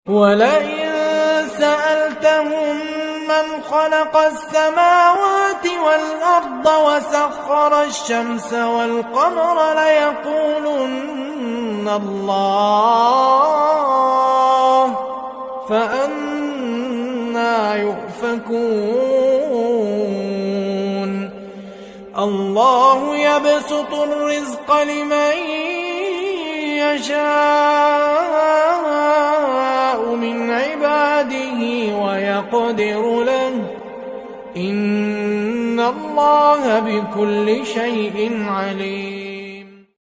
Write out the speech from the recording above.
ولئن سألتهم من خلق السماوات والأرض وسخر الشمس والقمر ليقولن الله فأنى يؤفكون الله يبسط الرزق لمن يشاء من عباده ويقدر له إن الله بكل شيء عليم